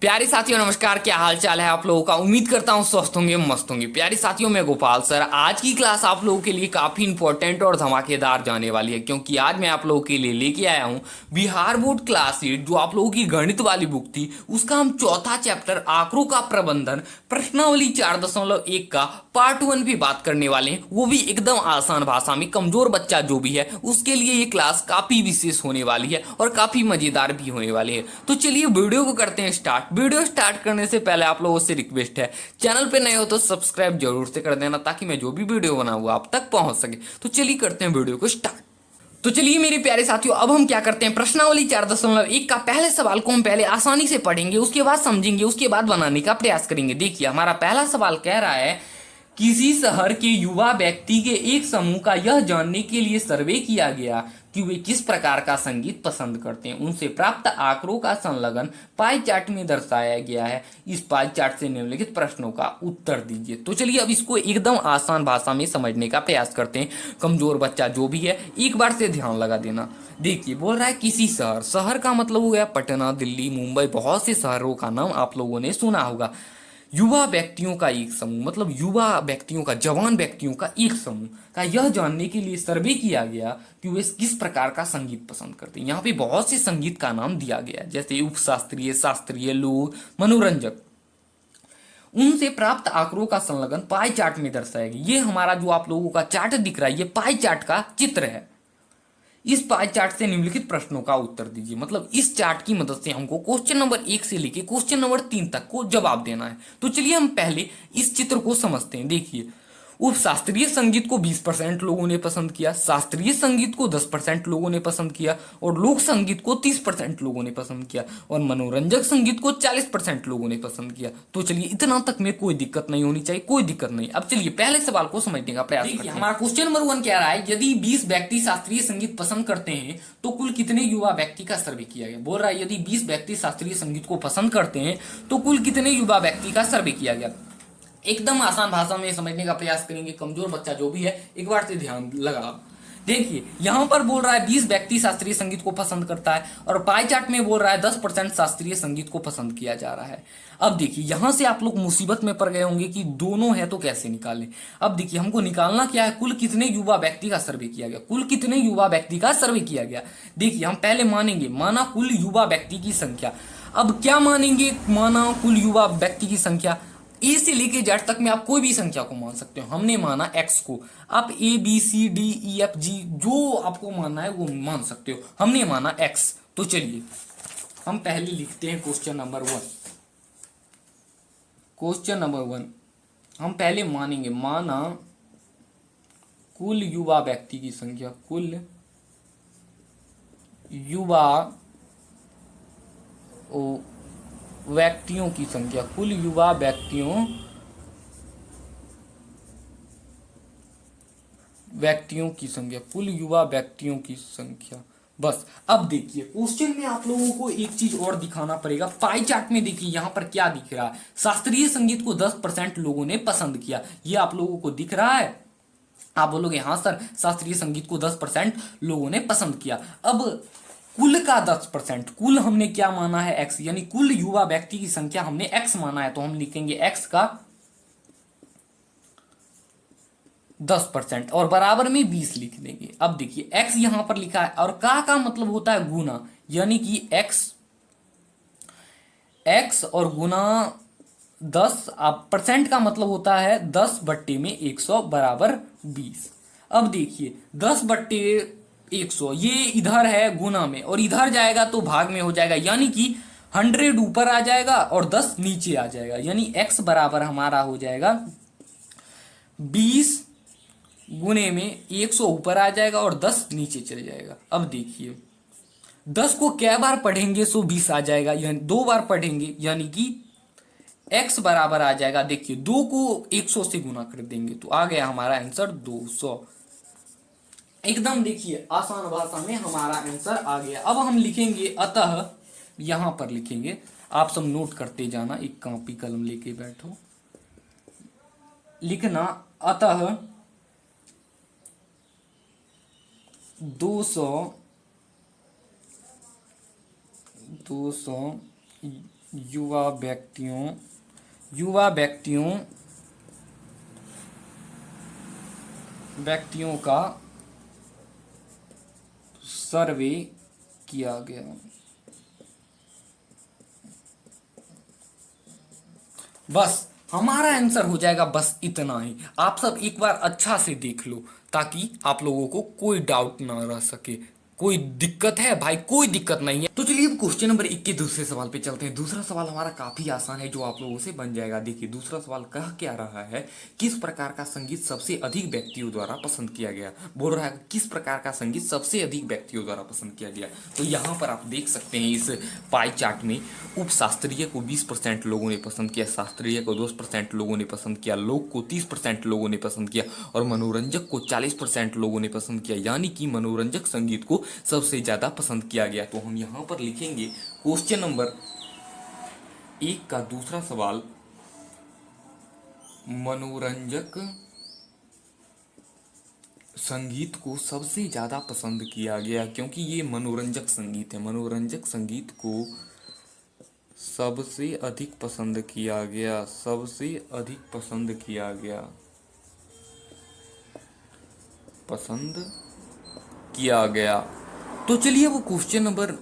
प्यारे साथियों नमस्कार। क्या हाल चाल है आप लोगों का। उम्मीद करता हूँ स्वस्थ होंगे, मस्त होंगे। प्यारे साथियों, मैं गोपाल सर। आज की क्लास आप लोगों के लिए काफी इंपॉर्टेंट और धमाकेदार जाने वाली है, क्योंकि आज मैं आप लोगों के लिए लेके आया हूँ बिहार बोर्ड क्लास 8 जो आप लोगों की गणित वाली बुक थी, उसका हम चौथा चैप्टर आंकड़ों का प्रबंधन प्रश्नावली 4.1 का पार्ट 1 भी बात करने वाले हैं। वो भी एकदम आसान भाषा में, कमजोर बच्चा जो भी है उसके लिए ये क्लास काफी विशेष होने वाली है और काफी मजेदार भी होने वाली है। तो चलिए वीडियो को करते हैं स्टार्ट। वीडियो स्टार्ट करने से पहले आप लोगों से रिक्वेस्ट है, चैनल पे नए हो तो सब्सक्राइब जरूर से कर देना, ताकि मैं जो भी वीडियो बनाऊंगा आप तक पहुंच सके। तो चलिए करते हैं वीडियो को स्टार्ट। तो चलिए मेरे प्यारे साथियों, अब हम क्या करते हैं, प्रश्नावली 4.1 का पहले सवाल को हम पहले आसानी से पढ़ेंगे, उसके बाद समझेंगे, उसके बाद बनाने का प्रयास करेंगे। देखिए हमारा पहला सवाल कह रहा है, किसी शहर के युवा व्यक्ति के एक समूह का यह जानने के लिए सर्वे किया गया कि वे किस प्रकार का संगीत पसंद करते हैं। उनसे प्राप्त आंकड़ों का संलग्न पाई चार्ट में दर्शाया गया है। इस पाई चार्ट से निम्नलिखित प्रश्नों का उत्तर दीजिए। तो चलिए अब इसको एकदम आसान भाषा में समझने का प्रयास करते हैं। कमजोर बच्चा जो भी है एक बार से ध्यान लगा देना। देखिए बोल रहा है किसी शहर, शहर का मतलब हो गया पटना, दिल्ली, मुंबई, बहुत से शहरों का नाम आप लोगों ने सुना होगा। युवा व्यक्तियों का एक समूह, मतलब युवा व्यक्तियों का, जवान व्यक्तियों का एक समूह का यह जानने के लिए सर्वे किया गया कि वे किस प्रकार का संगीत पसंद करते हैं। यहाँ पे बहुत से संगीत का नाम दिया गया है, जैसे उपशास्त्रीय, शास्त्रीय, लोक, मनोरंजक। उनसे प्राप्त आंकड़ों का संलग्न पाई चार्ट में दर्शाया गया। ये हमारा जो आप लोगों का चार्ट दिख रहा है, ये पाई चार्ट का चित्र है। इस पाई चार्ट से निम्नलिखित प्रश्नों का उत्तर दीजिए। मतलब इस चार्ट की मदद से हमको क्वेश्चन नंबर 1 से लेके क्वेश्चन नंबर 3 तक को जवाब देना है। तो चलिए हम पहले इस चित्र को समझते हैं। देखिए उप शास्त्रीय संगीत को 20% लोगों ने पसंद किया, शास्त्रीय संगीत को 10% लोगों ने पसंद किया, और लोक संगीत को 30% लोगों ने पसंद किया, और मनोरंजक संगीत को 40% लोगों ने पसंद किया। तो चलिए इतना तक में कोई दिक्कत नहीं होनी चाहिए, कोई दिक्कत नहीं। अब चलिए पहले सवाल को समझने का प्रयास करते हैं। हमारा क्वेश्चन नंबर 1 कह रहा है, यदि 20 व्यक्ति शास्त्रीय संगीत पसंद करते हैं तो कुल कितने युवा व्यक्ति का सर्वे किया गया। बोल रहा है यदि 20 व्यक्ति शास्त्रीय संगीत को पसंद करते हैं तो कुल कितने युवा व्यक्ति का सर्वे किया गया। एकदम आसान भाषा में समझने का प्रयास करेंगे। कमजोर बच्चा जो भी है एक बार से ध्यान लगा। देखिए यहां पर बोल रहा है 20 व्यक्ति शास्त्रीय संगीत को पसंद करता है, और पाई चार्ट में बोल रहा है 10% शास्त्रीय संगीत को पसंद किया जा रहा है। अब देखिए यहां से आप लोग मुसीबत में पड़ गए होंगे कि दोनों है तो कैसे निकालें। अब देखिए हमको निकालना क्या है, कुल कितने युवा व्यक्ति का सर्वे किया गया, कुल कितने युवा व्यक्ति का सर्वे किया गया। देखिए हम पहले मानेंगे, माना कुल युवा व्यक्ति की संख्या। अब क्या मानेंगे, माना कुल युवा व्यक्ति की संख्या। ए से लेके जेड तक में आप कोई भी संख्या को मान सकते हो। हमने माना एक्स को, आप a b c d e f g जो आपको मानना है वो मान सकते हो। हमने माना एक्स। तो चलिए हम पहले लिखते हैं क्वेश्चन नंबर 1। क्वेश्चन नंबर 1 हम पहले मानेंगे, माना कुल युवा व्यक्ति की संख्या, कुल युवा व्यक्तियों की संख्या, कुल युवा व्यक्तियों की संख्या, कुल युवा व्यक्तियों की संख्या। बस अब देखिए क्वेश्चन में आप लोगों को एक चीज और दिखाना पड़ेगा। पाई चार्ट में देखिए यहां पर क्या दिख रहा है, शास्त्रीय संगीत को 10% लोगों ने पसंद किया। ये आप लोगों को दिख रहा है। आप बोलोगे हाँ सर, शास्त्रीय संगीत को 10% लोगों ने पसंद किया। अब कुल का 10%, कुल हमने क्या माना है एक्स, यानी कुल युवा व्यक्ति की संख्या हमने एक्स माना है, तो हम लिखेंगे एक्स का 10% और बराबर में 20 लिख देंगे। अब देखिए एक्स यहां पर लिखा है, और का मतलब होता है गुना, यानी कि एक्स और गुना 10। अब परसेंट का मतलब होता है 10/100 बराबर 20। अब देखिए 10/100 ये इधर है गुना में, और इधर जाएगा तो भाग में हो जाएगा, यानी कि 100 ऊपर आ जाएगा और 10 नीचे आ जाएगा। यानी x बराबर हमारा हो जाएगा 20 गुने में 100 ऊपर आ जाएगा और 10 नीचे चले जाएगा। अब देखिए 10 को क्या बार पढ़ेंगे सो 20 आ जाएगा, यानी 2 बार पढ़ेंगे, यानी कि x बराबर आ जाएगा। देखिए 2 को 100 से गुना कर देंगे तो आ गया हमारा आंसर 200। एकदम देखिए आसान भाषा में हमारा आंसर आ गया। अब हम लिखेंगे अतः, यहां पर लिखेंगे, आप सब नोट करते जाना, एक कॉपी कलम लेके बैठो। लिखना अतः 200 युवा व्यक्तियों का सर्वे किया गया। बस हमारा आंसर हो जाएगा बस इतना ही। आप सब एक बार अच्छा से देख लो ताकि आप लोगों को कोई डाउट ना रह सके। कोई दिक्कत है भाई? कोई दिक्कत नहीं है। तो चलिए अब क्वेश्चन नंबर 1 के दूसरे सवाल पे चलते हैं। दूसरा सवाल हमारा काफी आसान है जो आप लोगों से बन जाएगा। देखिए दूसरा सवाल कह क्या रहा है, किस प्रकार का संगीत सबसे अधिक व्यक्तियों द्वारा पसंद किया गया। बोल रहा है किस प्रकार का संगीत सबसे अधिक व्यक्तियों द्वारा पसंद किया गया। तो यहाँ पर आप देख सकते हैं इस पाई चार्ट में उपशास्त्रीय को 20% लोगों ने पसंद किया, शास्त्रीय को 10% लोगों ने पसंद किया, लोक को 30% लोगों ने पसंद किया और मनोरंजक को 40% लोगों ने पसंद किया। यानी कि मनोरंजक संगीत को सबसे ज्यादा पसंद किया गया। तो हम यहाँ पर लिखेंगे क्वेश्चन नंबर 1 का दूसरा सवाल, मनोरंजक संगीत को सबसे ज्यादा पसंद किया गया। क्योंकि ये मनोरंजक संगीत है, मनोरंजक संगीत को सबसे अधिक पसंद किया गया, सबसे अधिक पसंद किया गया, पसंद किया गया। तो चलिए वो क्वेश्चन नंबर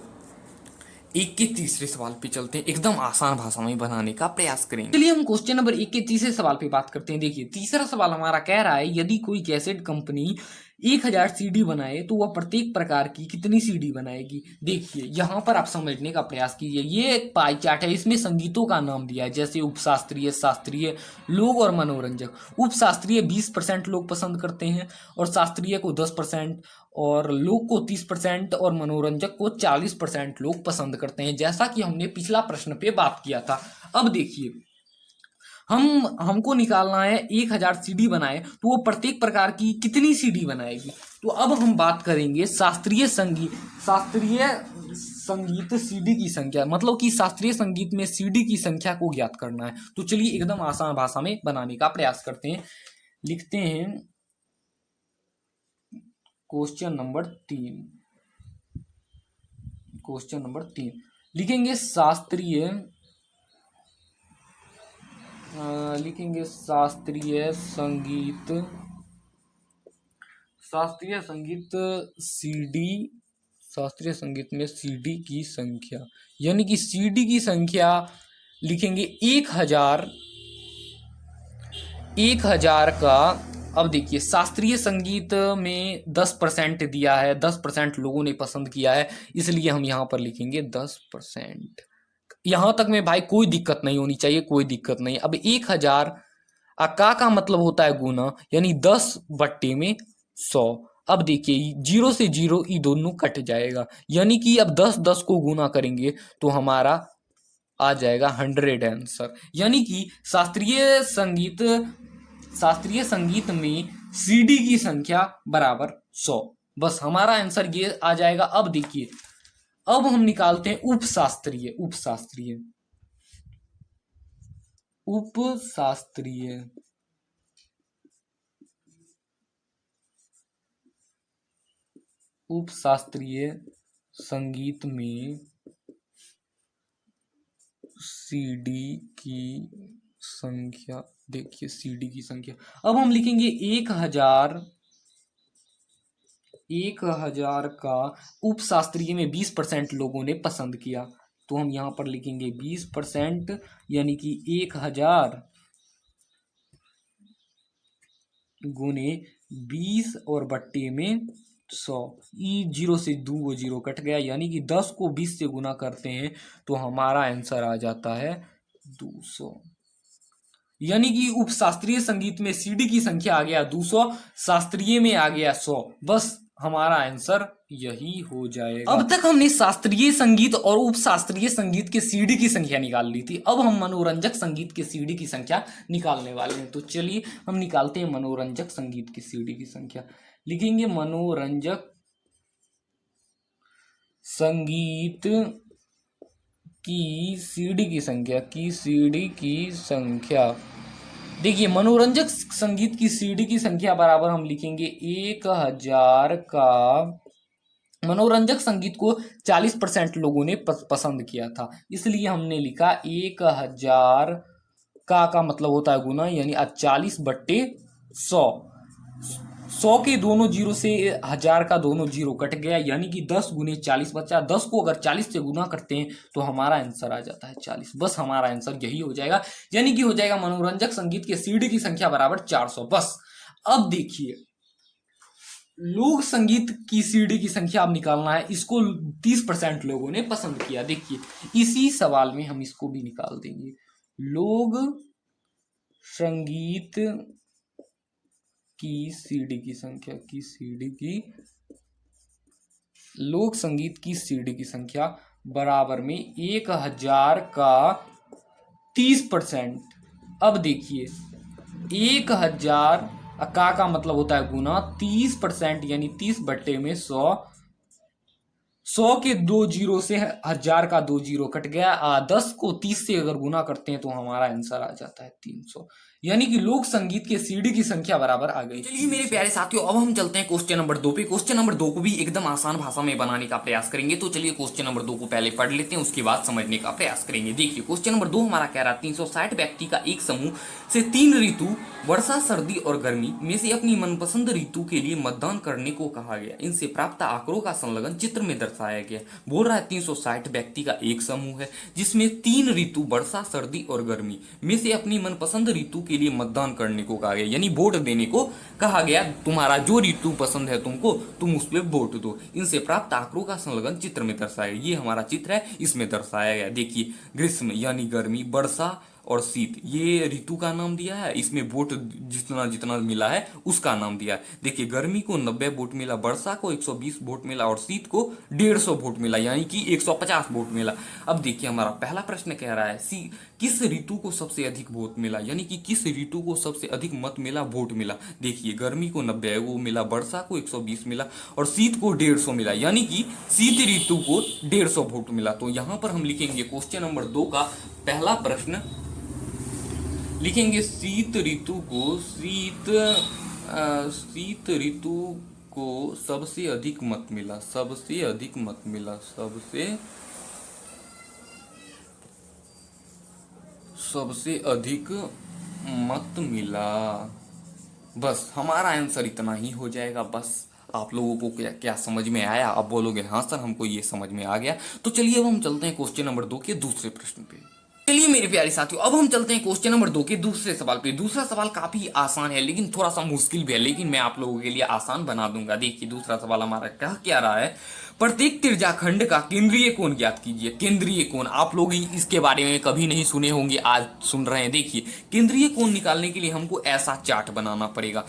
1 के तीसरे सवाल पे चलते हैं। एकदम आसान भाषा में बनाने का प्रयास करेंगे। चलिए हम क्वेश्चन नंबर 1 के तीसरे सवाल पे बात करते हैं। देखिए तीसरा सवाल हमारा कह रहा है यदि कोई कैसेट कंपनी 1000 सीडी बनाए तो वह प्रत्येक प्रकार की कितनी सीडी बनाएगी। देखिए यहाँ पर आप समझने का प्रयास कीजिए। ये एक पाई चार्ट है, इसमें संगीतों का नाम दिया है जैसे उपशास्त्रीय, शास्त्रीय, लोक और मनोरंजक। उपशास्त्रीय 20% लोग पसंद करते हैं और शास्त्रीय को 10% और लोक को 30% और मनोरंजक को 40% लोग पसंद करते हैं, जैसा कि हमने पिछला प्रश्न पे बात किया था। अब देखिए हमको निकालना है 1000 सीडी बनाए तो वो प्रत्येक प्रकार की कितनी सीडी बनाएगी। तो अब हम बात करेंगे शास्त्रीय संगीत सीडी की संख्या, मतलब कि शास्त्रीय संगीत में सीडी की संख्या को ज्ञात करना है। तो चलिए एकदम आसान भाषा में बनाने का प्रयास करते हैं। लिखते हैं क्वेश्चन नंबर 3 लिखेंगे शास्त्रीय संगीत में सीडी की संख्या, यानी कि सीडी की संख्या लिखेंगे 1000 का। अब देखिए शास्त्रीय संगीत में 10% दिया है, 10% लोगों ने पसंद किया है, इसलिए हम यहाँ पर लिखेंगे 10%। यहां तक में भाई कोई दिक्कत नहीं होनी चाहिए, कोई दिक्कत नहीं। अब 1000 का मतलब होता है गुना, यानी 10/100। अब देखिए 0 से 0 ये दोनों कट जाएगा, यानी कि अब 10 को गुना करेंगे तो हमारा आ जाएगा 100 आंसर। यानी कि शास्त्रीय संगीत में सीडी की संख्या बराबर 100। बस हमारा आंसर ये आ जाएगा। अब देखिए अब हम निकालते हैं उपशास्त्रीय संगीत में सीडी की संख्या। देखिए सीडी की संख्या अब हम लिखेंगे 1000 का उपशास्त्रीय में 20% लोगों ने पसंद किया, तो हम यहां पर लिखेंगे 20%, यानी कि 1000 गुने 20 और बट्टे में 100। 0 से 2 0 कट गया, यानी कि 10 को 20 से गुना करते हैं तो हमारा आंसर आ जाता है 200। यानी कि उपशास्त्रीय संगीत में सीडी की संख्या आ गया 200, शास्त्रीय में आ गया 100। बस हमारा आंसर यही हो जाएगा। अब तक हमने शास्त्रीय संगीत और उपशास्त्रीय संगीत के सीडी की संख्या निकाल ली थी, अब हम मनोरंजक संगीत के सीडी की संख्या निकालने वाले हैं। तो चलिए हम निकालते हैं मनोरंजक संगीत की सीडी की संख्या। लिखेंगे मनोरंजक संगीत की सीडी की संख्या। देखिए मनोरंजक संगीत की सीडी की संख्या बराबर हम लिखेंगे 1000 का मनोरंजक संगीत को 40% लोगों ने पसंद किया था, इसलिए हमने लिखा 1000 का मतलब होता है गुना, यानी 40/100। 100 के दोनों जीरो से 1000 का दोनों जीरो कट गया, यानी कि 10 गुने 40 बचा। 10 को अगर 40 से गुना करते हैं तो हमारा आंसर आ जाता है 40। बस हमारा आंसर यही हो जाएगा, यानी कि हो जाएगा मनोरंजक संगीत के सीडी की संख्या बराबर 400। बस अब देखिए, लोक संगीत की सीडी की संख्या अब निकालना है, इसको 30% लोगों ने पसंद किया। देखिए इसी सवाल में हम इसको भी निकाल देंगे। लोक संगीत की सीडी की संख्या, लोक संगीत की सीडी की संख्या बराबर में 1000 का 30%। अब देखिए 1000 का मतलब होता है गुना, 30% यानी 30/100। 100 के दो जीरो से 1000 का दो जीरो कट गया। 10 को 30 से अगर गुना करते हैं तो हमारा आंसर आ जाता है 300, यानी कि लोक संगीत के सीडी की संख्या बराबर आ गई। चलिए मेरे प्यारे साथियों, अब हम चलते हैं क्वेश्चन नंबर 2 पे। क्वेश्चन नंबर 2 को भी एकदम आसान भाषा में बनाने का प्रयास करेंगे। तो चलिए क्वेश्चन नंबर 2 को पहले पढ़ लेते हैं, उसके बाद समझने का प्रयास करेंगे। देखिए क्वेश्चन नंबर 2 हमारा कह रहा है 360 व्यक्ति का एक समूह से 3 ऋतु वर्षा, सर्दी और गर्मी में से अपनी मनपसंद ऋतु के लिए मतदान करने को कहा गया। इनसे प्राप्त आंकड़ों का संलग्न चित्र में दर्शाया गया। बोल रहा है 360 व्यक्ति का एक समूह है जिसमें 3 ऋतु वर्षा, सर्दी और गर्मी में से अपनी मनपसंद ऋतु के लिए मतदान करने को कहा गया, यानी वोट देने को कहा गया। तुम्हारा जो ऋतु पसंद है तुमको, तुम उस पर वोट दो। इनसे प्राप्त आंकड़ों का संलग्न चित्र में दर्शाया गया। ये हमारा चित्र है, इसमें दर्शाया गया। देखिए ग्रीष्म यानी गर्मी, वर्षा और शीत ये ऋतु का नाम दिया है। इसमें वोट जितना जितना मिला है उसका नाम दिया है। देखिए गर्मी को 90 वोट मिला, वर्षा को 120 वोट मिला और शीत को 150 वोट मिला, यानी कि 150 वोट मिला। अब देखिए हमारा पहला प्रश्न कह रहा है किस ऋतु को सबसे अधिक वोट मिला, यानी कि किस ऋतु को सबसे अधिक मत मिला, वोट मिला। देखिए गर्मी को 90 वो मिला, वर्षा को 120 मिला और शीत को 150 मिला, यानी कि शीत ऋतु को 150 वोट मिला। तो यहां पर हम लिखेंगे क्वेश्चन नंबर 2 का पहला प्रश्न, लिखेंगे शीत ऋतु को सबसे अधिक मत मिला, सबसे अधिक मत मिला। बस हमारा आंसर इतना ही हो जाएगा। बस आप लोगों को क्या समझ में आया? आप बोलोगे हाँ सर हमको ये समझ में आ गया। तो चलिए अब हम चलते हैं क्वेश्चन नंबर 2 के दूसरे प्रश्न पे। चलिए मेरे प्यारे साथियों, अब हम चलते हैं क्वेश्चन नंबर 2 के दूसरे सवाल पे। दूसरा सवाल काफी आसान है लेकिन थोड़ा सा मुश्किल भी है, लेकिन मैं आप लोगों के लिए आसान बना दूंगा। देखिए दूसरा सवाल हमारा क्या रहा है, प्रत्येक त्रिज्याखंड का केंद्रीय कोण ज्ञात कीजिए। केंद्रीय कोण आप लोग इसके बारे में कभी नहीं सुने होंगे, आज सुन रहे हैं। देखिए केंद्रीय कोण निकालने के लिए हमको ऐसा चार्ट बनाना पड़ेगा,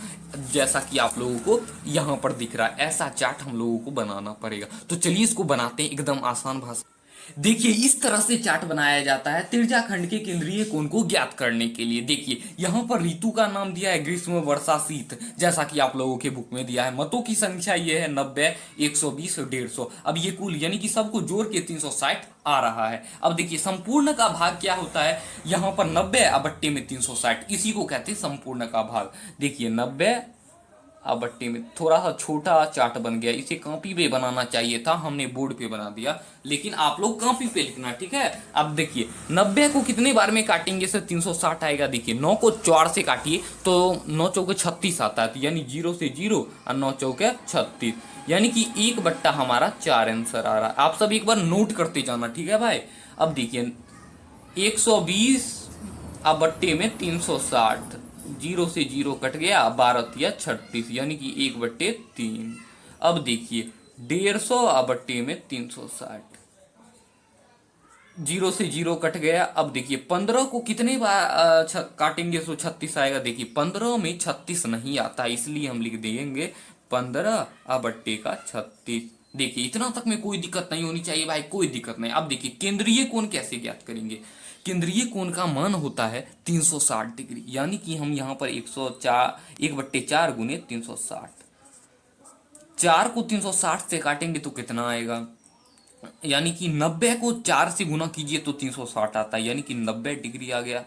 जैसा कि आप लोगों को यहाँ पर दिख रहा है। ऐसा चार्ट हम लोगों को बनाना पड़ेगा। तो चलिए इसको बनाते हैं एकदम आसान भाषा। देखिए इस तरह से चार्ट बनाया जाता है त्रिज्याखंड के केंद्रीय कोण को ज्ञात करने के लिए। देखिए यहाँ पर ऋतु का नाम दिया है ग्रीष्म, वर्षा, शीत, जैसा कि आप लोगों के बुक में दिया है। मतों की संख्या ये है 90, 120 और 150। अब ये कुल यानी कि सबको जोड़ के 360 आ रहा है। अब देखिए संपूर्ण का भाग क्या होता है, यहाँ पर 90 में 360, इसी को कहते हैं संपूर्ण का भाग। देखिए 90 बट्टे में थोड़ा सा छोटा चार्ट बन गया, इसे कॉपी पे बनाना चाहिए था, हमने बोर्ड पे बना दिया, लेकिन आप लोग कॉपी पे लिखना, ठीक है। अब देखिए 90 को कितने बार में काटेंगे सर? 360 आएगा। देखिए 9 को 4 से काटिए तो 9 चौके 36 आता है, तो यानी 0 से 0 और 9 चौके 36, यानी कि 1/4 हमारा 4 आंसर आ रहा है। आप सब एक बार नोट करते जाना, ठीक है भाई। अब देखिए 120 बट्टे में 360, 0 से 0 कट गया, 12 या 36, यानी कि 1/3। अब देखिए 150 बट्टे में 360, 0 से 0 कट गया। अब देखिए 15 को कितने बार काटेंगे तो 36 आएगा। देखिए 15 में 36 नहीं आता, इसलिए हम लिख देंगे 15 बट्टे का 36। देखिए इतना तक में कोई दिक्कत नहीं होनी चाहिए भाई, कोई दिक्कत नहीं। अब देखिए केंद्रीय कोण कैसे ज्ञात करेंगे? केंद्रीय कोण का मान होता है 360 डिग्री, यानी कि हम यहाँ पर 1/4 गुने 360, 4 को 360 से काटेंगे तो कितना आएगा, यानी कि 90 को 4 से गुना कीजिए तो 360 आता है, यानी कि 90 डिग्री आ गया।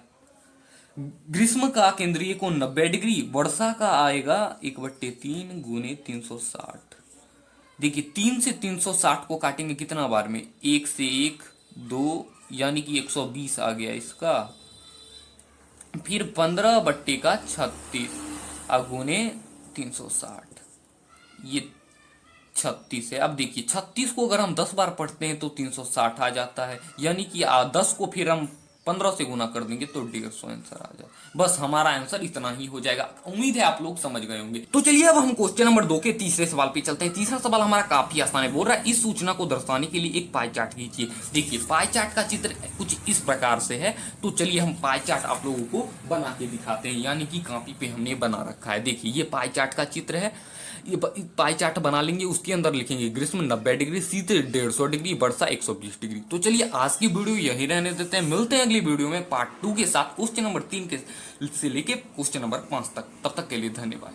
ग्रीष्म का केंद्रीय कोण 90 डिग्री, वर्षा का आएगा 1/3 गुने 360, देखिए 3 से 360 को काटेंगे कितना बार में, 1 से 1, 2, यानी कि 120 आ गया इसका। फिर 15/36 अगुने 360, ये 36 है। अब देखिए 36 को अगर हम 10 बार पढ़ते हैं तो 360 आ जाता है, यानी कि 10 को फिर हम 15 से गुना कर देंगे तो 150 आंसर आ जाए। बस हमारा आंसर इतना ही हो जाएगा। उम्मीद है आप लोग समझ गए होंगे। तो चलिए अब हम क्वेश्चन नंबर 2 के तीसरे सवाल पे चलते हैं। तीसरा सवाल हमारा काफी आसान है। बोल रहा है इस सूचना को दर्शाने के लिए एक पाई चार्ट खींचिए। देखिए पाई चार्ट का चित्र कुछ इस प्रकार से है। तो चलिए हम पाई चार्ट आप लोगों को बना के दिखाते हैं, यानी कि कॉपी पे हमने बना रखा है। देखिए ये पाई चार्ट का चित्र है। ये पाई चार्ट बना लेंगे, उसके अंदर लिखेंगे ग्रीष्म 90 डिग्री, शीत 150 डिग्री, वर्षा 120 डिग्री। तो चलिए आज की वीडियो यही रहने देते हैं। मिलते हैं अगली वीडियो में पार्ट 2 के साथ, क्वेश्चन नंबर 3 के से लेके क्वेश्चन नंबर 5 तक। तब तक के लिए धन्यवाद।